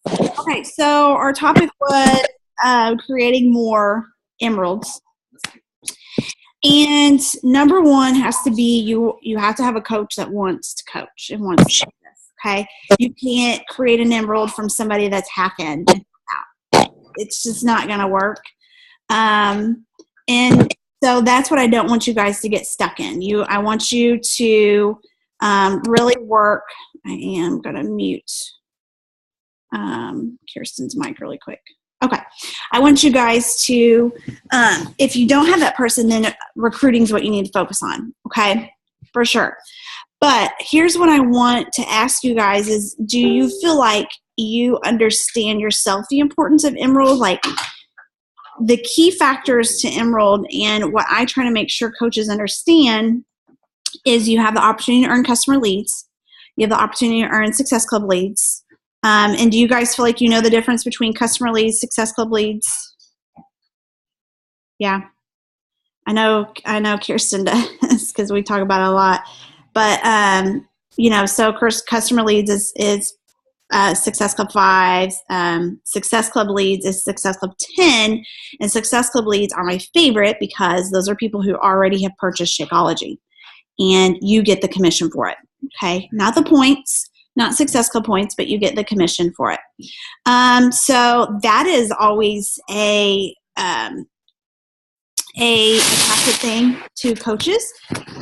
Okay, so our topic was creating more emeralds. And number one has to be you have to have a coach that wants to coach and wants to do this. Okay, you can't create an emerald from somebody that's half in and half out. It's just not going to work. And so that's what I don't want you guys to get stuck in. I want you to really work. I am going to mute Kirsten's mic really quick. Okay. I want you guys to, if you don't have that person, then recruiting is what you need to focus on. Okay. For sure. But here's what I want to ask you guys is, do you feel like you understand yourself the importance of Emerald? Like the key factors to Emerald, and what I try to make sure coaches understand is you have the opportunity to earn customer leads. You have the opportunity to earn Success Club leads. And do you guys feel like you know the difference between customer leads, Success Club leads? Yeah. I know Kirsten does because we talk about it a lot. But, so of course, customer leads is Success Club 5. Success Club leads is Success Club 10. And Success Club leads are my favorite because those are people who already have purchased Shakeology. And you get the commission for it. Okay? Not the points. Not Success Club points, but you get the commission for it. So that is always a attractive thing to coaches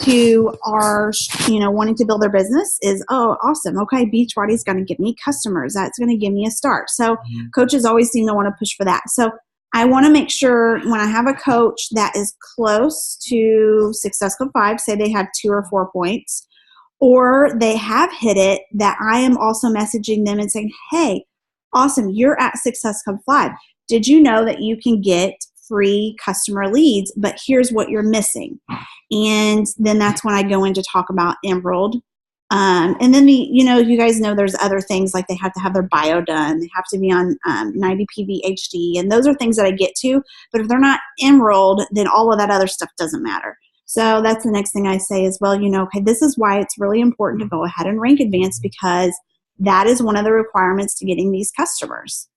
who are, wanting to build their business is, oh, awesome. Okay, Beachbody's going to give me customers. That's going to give me a start. So coaches always seem to want to push for that. So I want to make sure when I have a coach that is close to Success Club 5, say they have 2 or 4 points, or they have hit it, that I am also messaging them and saying, hey, awesome, you're at Success Club 5. Did you know that you can get free customer leads, but here's what you're missing? And then that's when I go in to talk about Emerald. And then, you guys know there's other things like they have to have their bio done. They have to be on 90 PVHD. And those are things that I get to. But if they're not Emerald, then all of that other stuff doesn't matter. So that's the next thing I say is, well, okay, this is why it's really important to go ahead and rank advanced, because that is one of the requirements to getting these customers.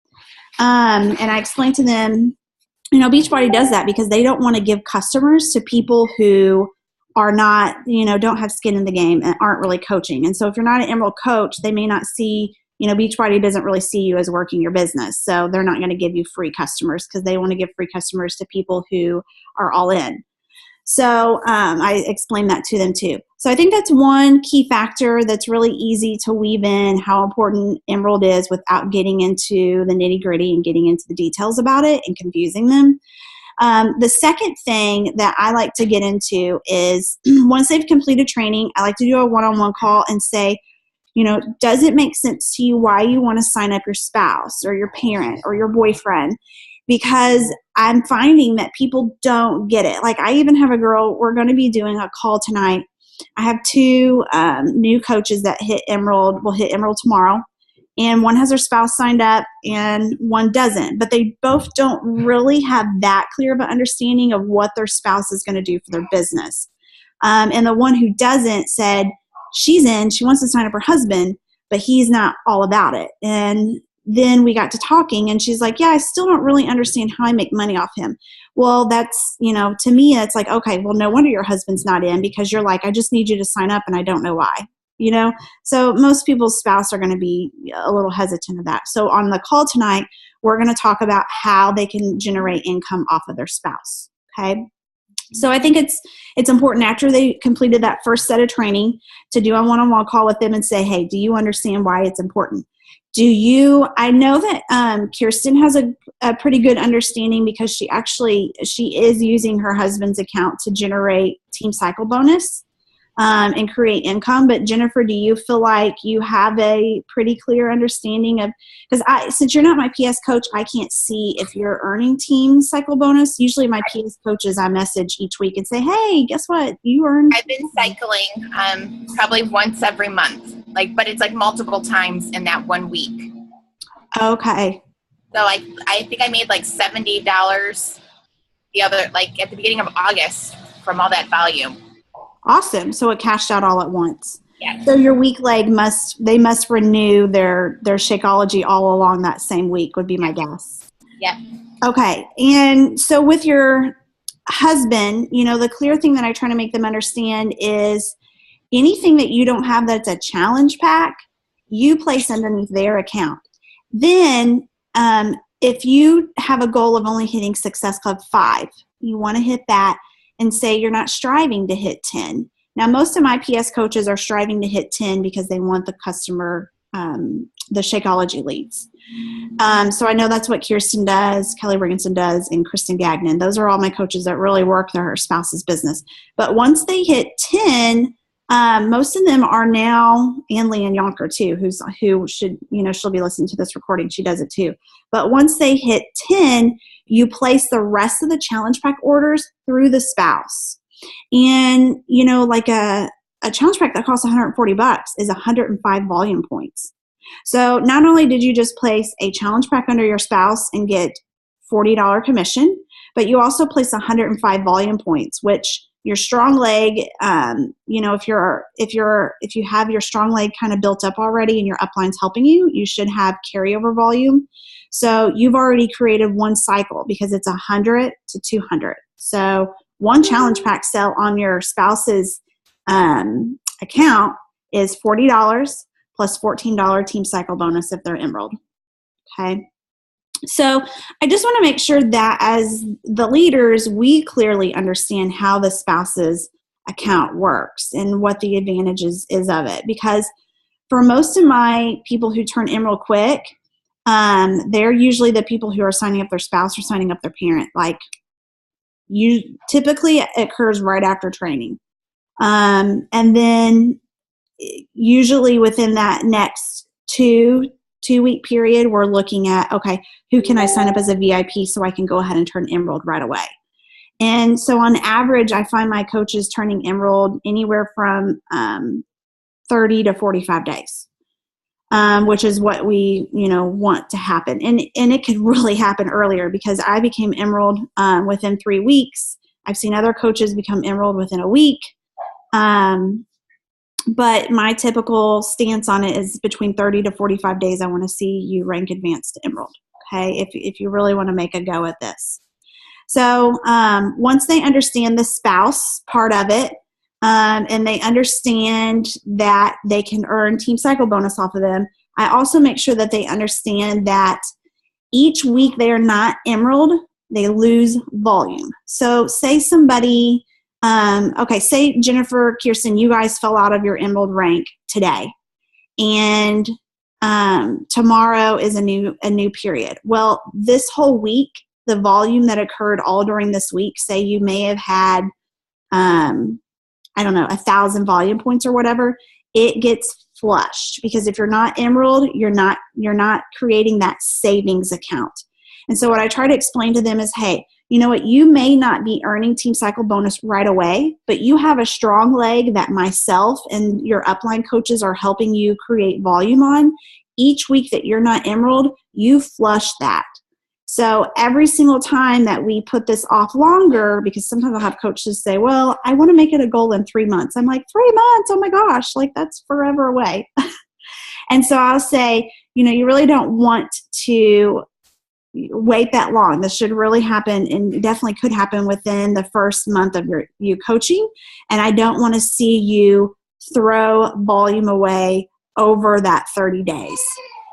And I explained to them, Beachbody does that because they don't want to give customers to people who are not, don't have skin in the game and aren't really coaching. And so if you're not an Emerald coach, they may not see, Beachbody doesn't really see you as working your business. So they're not going to give you free customers because they want to give free customers to people who are all in. So I explained that to them too. So I think that's one key factor that's really easy to weave in how important Emerald is without getting into the nitty gritty and getting into the details about it and confusing them. The second thing that I like to get into is once they've completed training, I like to do a one-on-one call and say, does it make sense to you why you want to sign up your spouse or your parent or your boyfriend? Because I'm finding that people don't get it. Like I even have a girl, we're going to be doing a call tonight. I have 2 new coaches that will hit Emerald tomorrow. And one has their spouse signed up and one doesn't. But they both don't really have that clear of an understanding of what their spouse is going to do for their business. And the one who doesn't said she wants to sign up her husband, but he's not all about it. And then we got to talking and she's like, yeah, I still don't really understand how I make money off him. Well, that's, to me, it's like, okay, well, no wonder your husband's not in because you're like, I just need you to sign up and I don't know why, So most people's spouse are going to be a little hesitant of that. So on the call tonight, we're going to talk about how they can generate income off of their spouse. Okay. So I think it's important after they completed that first set of training to do a one-on-one call with them and say, hey, do you understand why it's important? I know that Kirsten has a pretty good understanding because she is using her husband's account to generate Team Cycle bonus and create income. But Jennifer, do you feel like you have a pretty clear understanding of, because since you're not my PS coach, I can't see if you're earning Team Cycle bonus. Usually my PS coaches, I message each week and say, hey, guess what? You earned. I've been cycling probably once every month, but it's like multiple times in that 1 week. Okay. So I think I made like $70 at the beginning of August from all that volume. Awesome. So it cashed out all at once. Yes. So your weak leg must renew their Shakeology all along that same week would be my guess. Yep. Okay. And so with your husband, the clear thing that I try to make them understand is anything that you don't have that's a challenge pack, you place underneath their account. Then if you have a goal of only hitting Success Club 5, you want to hit that and say you're not striving to hit 10. Now, most of my PS coaches are striving to hit 10 because they want the customer, the Shakeology leads. So I know that's what Kirsten does, Kelly Brigginson does, and Kristen Gagnon. Those are all my coaches that really work their spouse's business. But once they hit 10, most of them are now, and Leanne Yonker too, who should, she'll be listening to this recording. She does it too. But once they hit 10, you place the rest of the challenge pack orders through the spouse. And, like a challenge pack that costs $140 is 105 volume points. So not only did you just place a challenge pack under your spouse and get $40 commission, but you also place 105 volume points, which your strong leg, if you have your strong leg kind of built up already and your upline's helping you, you should have carryover volume. So you've already created one cycle because it's 100 to 200. So one challenge pack sale on your spouse's account is $40 plus $14 team cycle bonus if they're enrolled. Okay. So I just want to make sure that as the leaders, we clearly understand how the spouse's account works and what the advantages is of it. Because for most of my people who turn Emerald quick, they're usually the people who are signing up their spouse or signing up their parent. Like typically it occurs right after training. And then usually within that next two-week period, we're looking at, okay, who can I sign up as a VIP so I can go ahead and turn Emerald right away? And so on average, I find my coaches turning Emerald anywhere from 30 to 45 days, which is what we, want to happen. And it could really happen earlier because I became Emerald within 3 weeks. I've seen other coaches become Emerald within a week. But my typical stance on it is between 30 to 45 days. I want to see you rank advanced to Emerald, okay, if you really want to make a go at this. So once they understand the spouse part of it, and they understand that they can earn team cycle bonus off of them, I also make sure that they understand that each week they are not Emerald, they lose volume. So say somebody... say Jennifer, Kirsten, you guys fell out of your Emerald rank today, and tomorrow is a new period. Well, this whole week, the volume that occurred all during this week, say you may have had, 1,000 volume points or whatever, it gets flushed because if you're not Emerald, you're not creating that savings account. And so what I try to explain to them is, hey, you know what, you may not be earning team cycle bonus right away, but you have a strong leg that myself and your upline coaches are helping you create volume on. Each week that you're not Emerald, you flush that. So every single time that we put this off longer, because sometimes I'll have coaches say, well, I want to make it a goal in 3 months. I'm like, 3 months? Oh my gosh, like that's forever away. And so I'll say, you really don't want to wait that long. This should really happen and definitely could happen within the first month of you coaching. And I don't want to see you throw volume away over that 30 days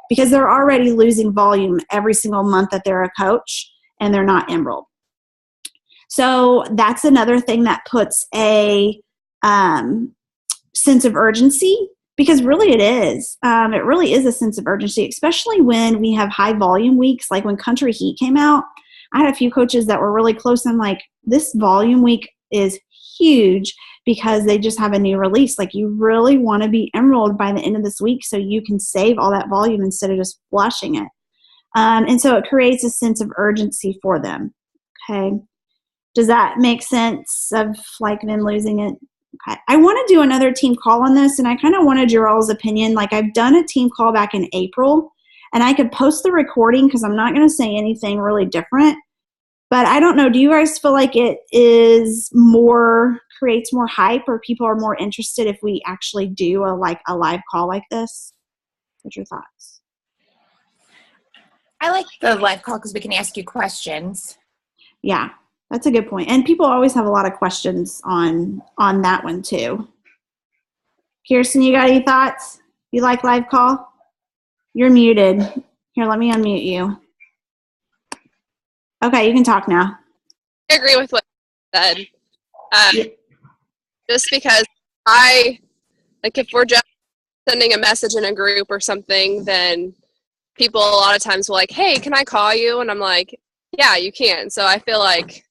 because they're already losing volume every single month that they're a coach and they're not Emerald. So that's another thing that puts a sense of urgency. Because really it is. It really is a sense of urgency, especially when we have high volume weeks. Like when Country Heat came out, I had a few coaches that were really close. I'm like, this volume week is huge because they just have a new release. Like you really want to be Emerald by the end of this week so you can save all that volume instead of just flushing it. And so it creates a sense of urgency for them. Okay. Does that make sense of like them losing it? Okay. I want to do another team call on this, and I kind of wanted your all's opinion. Like I've done a team call back in April, and I could post the recording because I'm not going to say anything really different. But I don't know. Do you guys feel like it is more creates more hype, or people are more interested if we actually do a live call like this? What's your thoughts? I like the live call because we can ask you questions. Yeah, that's a good point. And people always have a lot of questions on that one too. Kirsten, you got any thoughts? You like live call? You're muted. Here, let me unmute you. Okay, you can talk now. I agree with what you said. Yeah. Just because if we're just sending a message in a group or something, then people a lot of times will like, hey, can I call you? And I'm like, yeah, you can. So I feel like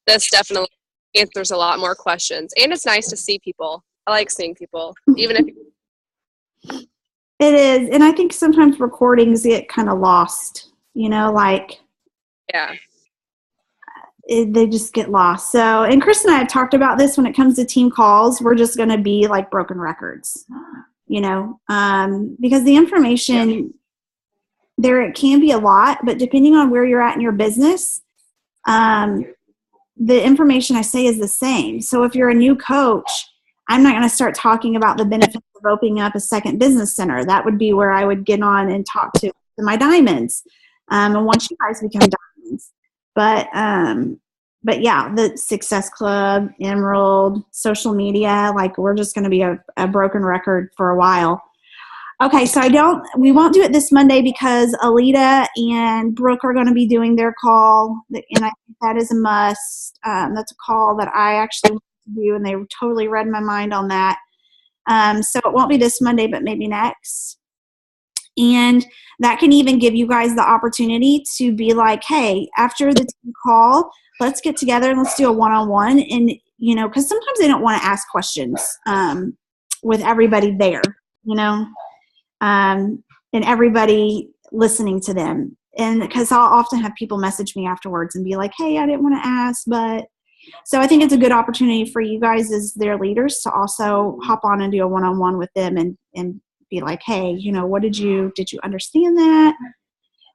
this definitely answers a lot more questions. And it's nice to see people. I like seeing people, even if It is. And I think sometimes recordings get kind of lost, yeah. They just get lost. So, and Chris and I have talked about this when it comes to team calls. We're just going to be like broken records, because the information there, it can be a lot, but depending on where you're at in your business, the information I say is the same. So if you're a new coach, I'm not going to start talking about the benefits of opening up a second business center. That would be where I would get on and talk to my diamonds. And once you guys become diamonds, but yeah, the Success Club, Emerald, social media, we're just going to be a broken record for a while. Okay, so we won't do it this Monday because Alita and Brooke are going to be doing their call, and I think that is a must. That's a call that I actually want to do, and they totally read my mind on that. So it won't be this Monday, but maybe next. And that can even give you guys the opportunity to be like, hey, after the team call, let's get together and let's do a one-on-one. And, because sometimes they don't want to ask questions with everybody there, and everybody listening to them. And because I'll often have people message me afterwards and be like, hey, I didn't want to ask, but so I think it's a good opportunity for you guys as their leaders to also hop on and do a one-on-one with them and be like, hey, did you understand that?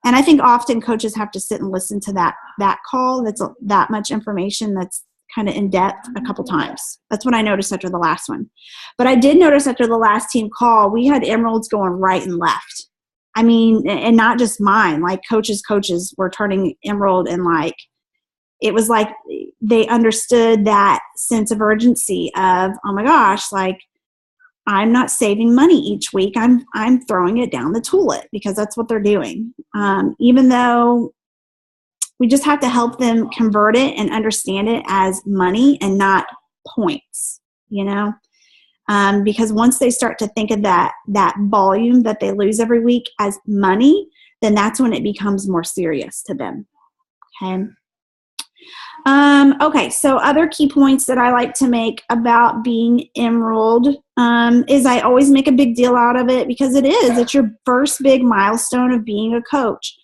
And I think often coaches have to sit and listen to that call. That's that much information that's kind of in depth a couple times. That's what I noticed after the last one. But I did notice after the last team call, we had emeralds going right and left. I mean, and not just mine, coaches were turning emerald, and it was like they understood that sense of urgency of, oh my gosh, I'm not saving money each week. I'm throwing it down the toilet, because that's what they're doing. Even though we just have to help them convert it and understand it as money and not points, because once they start to think of that volume that they lose every week as money, then that's when it becomes more serious to them. Okay. Okay, so other key points that I like to make about being Emerald is I always make a big deal out of it, because it's your first big milestone of being a coach.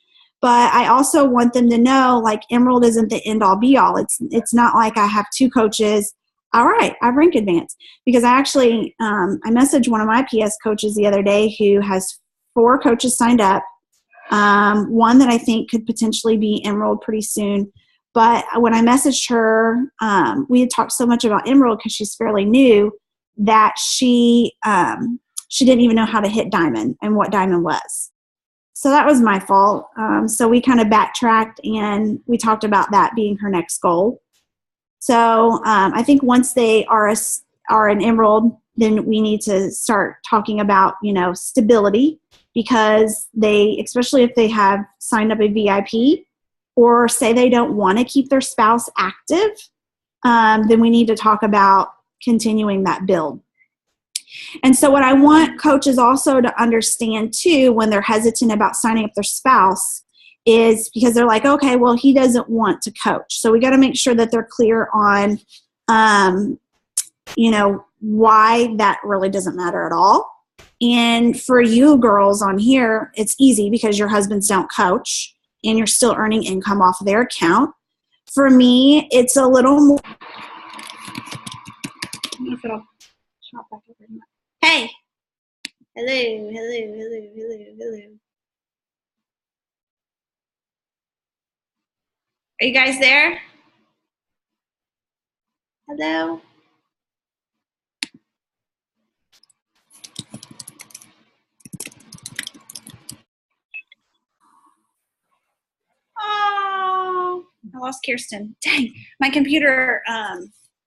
But I also want them to know, Emerald isn't the end-all be-all. It's not like I have two coaches. All right, I've rank advanced. Because I actually, I messaged one of my PS coaches the other day who has 4 coaches signed up. One that I think could potentially be Emerald pretty soon. But when I messaged her, we had talked so much about Emerald because she's fairly new that she didn't even know how to hit Diamond and what Diamond was. So that was my fault. So we kind of backtracked and we talked about that being her next goal. So I think once they are an Emerald, then we need to start talking about, stability, because especially if they have signed up a VIP, or say they don't want to keep their spouse active, then we need to talk about continuing that build. And so what I want coaches also to understand too, when they're hesitant about signing up their spouse, is because they're like, okay, well, he doesn't want to coach. So we got to make sure that they're clear on, why that really doesn't matter at all. And for you girls on here, it's easy because your husbands don't coach and you're still earning income off of their account. For me, it's a little more. Hey. Hello. Are you guys there? Hello? lost Kirsten. Dang, my computer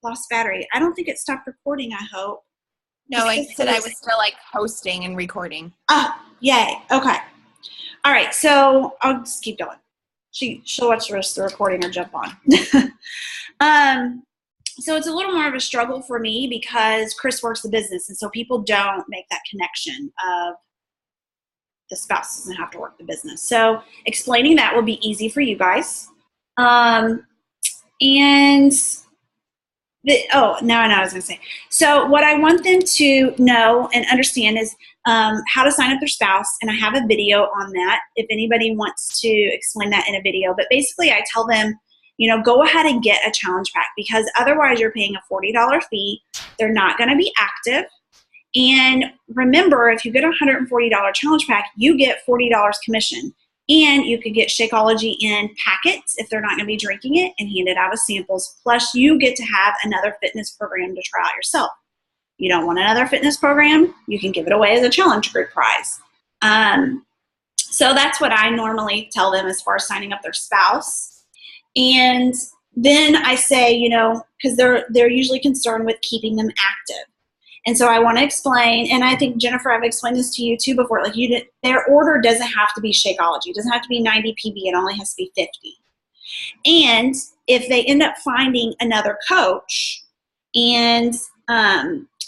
lost battery. I don't think it stopped recording, I hope. No, I said I was still like hosting and recording. Oh, yay. Okay. All right. So I'll just keep going. She'll watch the rest of the recording or jump on. So it's a little more of a struggle for me because Chris works the business. And so people don't make that connection of the spouse doesn't have to work the business. So explaining that will be easy for you guys. Now I know what I was going to say. So what I want them to know and understand is how to sign up their spouse, and I have a video on that if anybody wants to explain that in a video. But basically I tell them, go ahead and get a challenge pack because otherwise you're paying a $40 fee. They're not going to be active. And remember, if you get a $140 challenge pack, you get $40 commission. And you could get Shakeology in packets if they're not going to be drinking it and hand it out as samples. Plus, you get to have another fitness program to try out yourself. You don't want another fitness program? You can give it away as a challenge group prize. So that's what I normally tell them as far as signing up their spouse. And then I say, because they're usually concerned with keeping them active. And so I want to explain, and I think, Jennifer, I've explained this to you too before, their order doesn't have to be Shakeology. It doesn't have to be 90 PB. It only has to be 50. And if they end up finding another coach and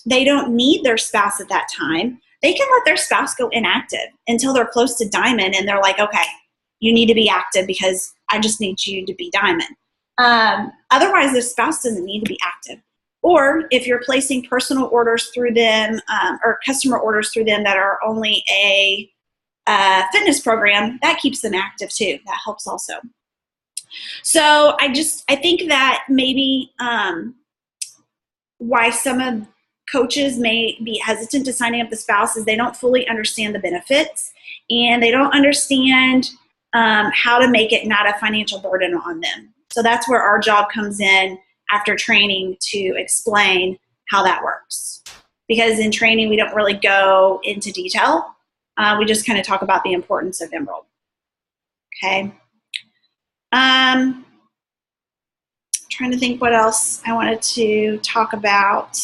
they don't need their spouse at that time, they can let their spouse go inactive until they're close to Diamond and they're like, okay, you need to be active because I just need you to be Diamond. Otherwise, their spouse doesn't need to be active. Or if you're placing personal orders through them or customer orders through them that are only a fitness program, that keeps them active too. That helps also. So I think that maybe why some of coaches may be hesitant to signing up the spouse is they don't fully understand the benefits and they don't understand how to make it not a financial burden on them. So that's where our job comes in after training to explain how that works. Because in training, we don't really go into detail. We just kind of talk about the importance of Emerald. Okay. Trying to think what else I wanted to talk about.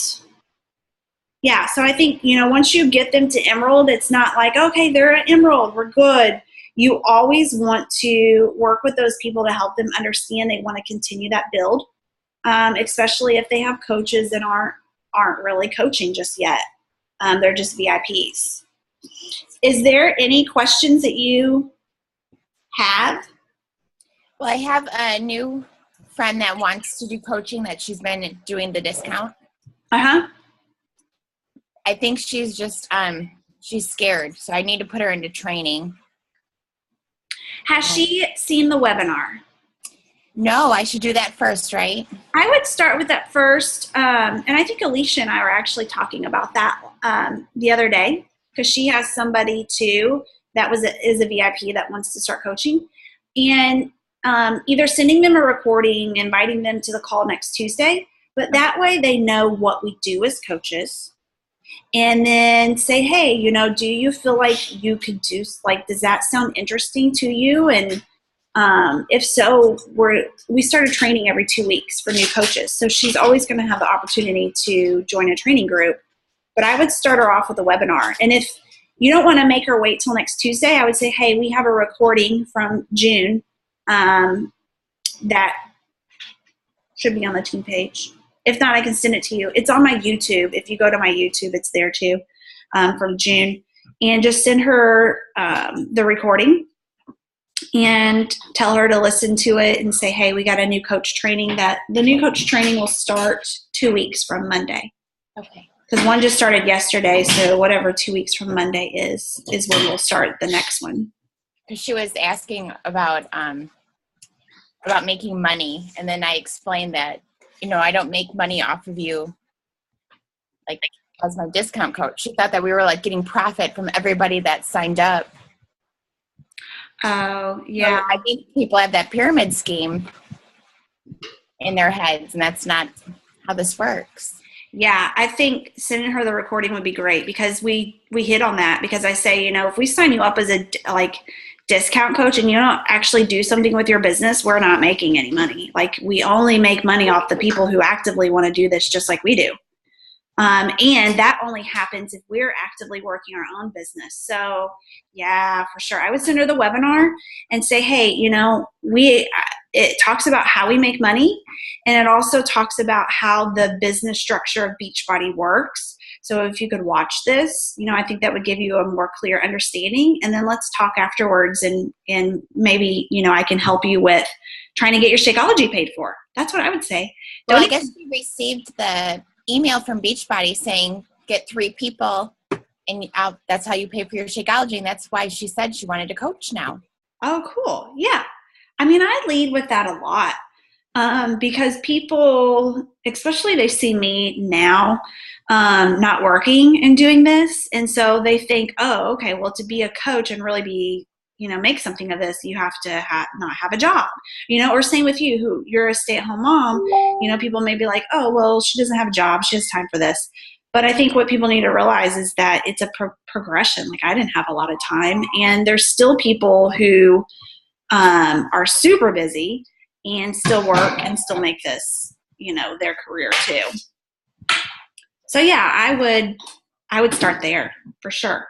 Yeah, so I think, once you get them to Emerald, it's not like, okay, they're at Emerald, we're good. You always want to work with those people to help them understand they want to continue that build. Especially if they have coaches that aren't really coaching just yet. They're just VIPs. Is there any questions that you have? Well, I have a new friend that wants to do coaching that she's been doing the discount. Uh-huh. I think she's just, she's scared. So I need to put her into training. Has she seen the webinar? No, I should do that first, right? I would start with that first. And I think Alicia and I were actually talking about that the other day because she has somebody too that is a VIP that wants to start coaching. And either sending them a recording, inviting them to the call next Tuesday, but that way they know what we do as coaches. And then say, hey, do you feel like you could do, does that sound interesting to you? And if so, we started training every 2 weeks for new coaches. So she's always going to have the opportunity to join a training group. But I would start her off with a webinar. And if you don't want to make her wait till next Tuesday, I would say, hey, we have a recording from June that should be on the team page. If not, I can send it to you. It's on my YouTube. If you go to my YouTube, it's there too from June. And just send her the recording. And tell her to listen to it and say, hey, we got a new coach training. The new coach training will start 2 weeks from Monday. Okay. Because one just started yesterday, so whatever 2 weeks from Monday is when we'll start the next one. Because she was asking about making money, and then I explained that, I don't make money off of you, as my discount coach. She thought that we were getting profit from everybody that signed up. Oh, yeah. So I think people have that pyramid scheme in their heads, and that's not how this works. Yeah, I think sending her the recording would be great because we hit on that because I say, if we sign you up as discount coach and you don't actually do something with your business, we're not making any money. Like, we only make money off the people who actively want to do this just like we do. And that only happens if we're actively working our own business. So yeah, for sure. I would send her the webinar and say, hey, it talks about how we make money. And it also talks about how the business structure of Beachbody works. So if you could watch this, I think that would give you a more clear understanding. And then let's talk afterwards and maybe, I can help you with trying to get your Shakeology paid for. That's what I would say. Well, I guess we received the email from Beachbody saying get 3 people and that's how you pay for your Shakeology. And that's why she said she wanted to coach now. Oh, cool. Yeah. I lead with that a lot because people, especially they see me now not working and doing this. And so they think, oh, okay, well, to be a coach and really be, make something of this, you have to not have a job, or same with you, who you're a stay-at-home mom, people may be like, oh, well, she doesn't have a job. She has time for this. But I think what people need to realize is that it's a progression. Like, I didn't have a lot of time, and there's still people who are super busy and still work and still make this, their career too. So yeah, I would start there for sure.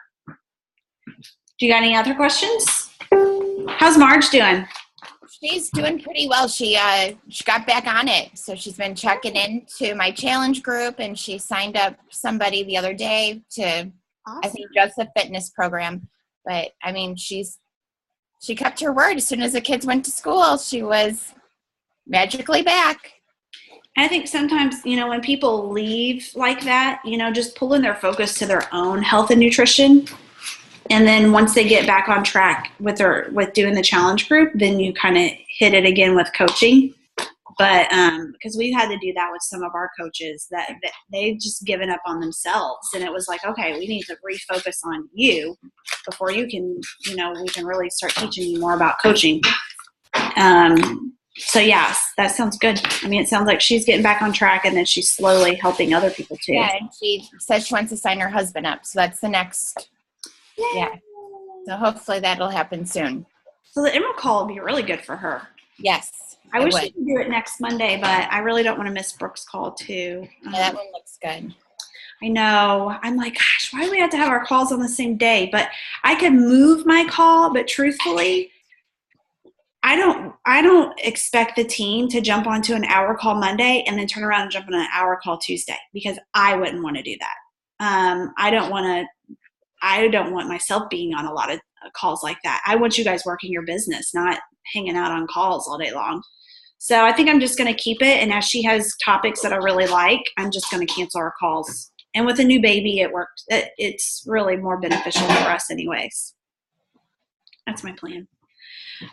Do you got any other questions? How's Marge doing? She's doing pretty well. She got back on it. So she's been checking into my challenge group, and she signed up somebody the other day to, awesome. I think, just the fitness program. But she kept her word. As soon as the kids went to school, she was magically back. I think sometimes, when people leave like that, just pulling their focus to their own health and nutrition. And then once they get back on track with doing the challenge group, then you kind of hit it again with coaching. But because we've had to do that with some of our coaches that they've just given up on themselves. And it was like, okay, we need to refocus on you before you can, we can really start teaching you more about coaching. So yes, that sounds good. It sounds like she's getting back on track, and then she's slowly helping other people too. Yeah, and she says she wants to sign her husband up. So that's the next. Yay. Yeah. So hopefully that'll happen soon. So the Emerald Call will be really good for her. Yes. I wish we could do it next Monday, but I really don't want to miss Brooke's call too. Yeah, that one looks good. I know. I'm like, gosh, why do we have to have our calls on the same day? But I could move my call, but truthfully, I don't expect the team to jump onto an hour call Monday and then turn around and jump on an hour call Tuesday, because I wouldn't want to do that. I don't want myself being on a lot of calls like that. I want you guys working your business, not hanging out on calls all day long. So I think I'm just going to keep it. And as she has topics that I really like, I'm just going to cancel our calls. And with a new baby, it worked. It's really more beneficial for us anyways. That's my plan.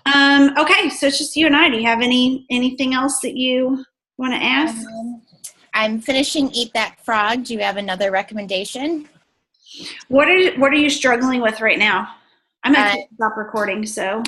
Okay. So it's just you and I. Do you have anything else that you want to ask? I'm finishing Eat That Frog. Do you have another recommendation? What are you struggling with right now? I'm going to stop recording, so.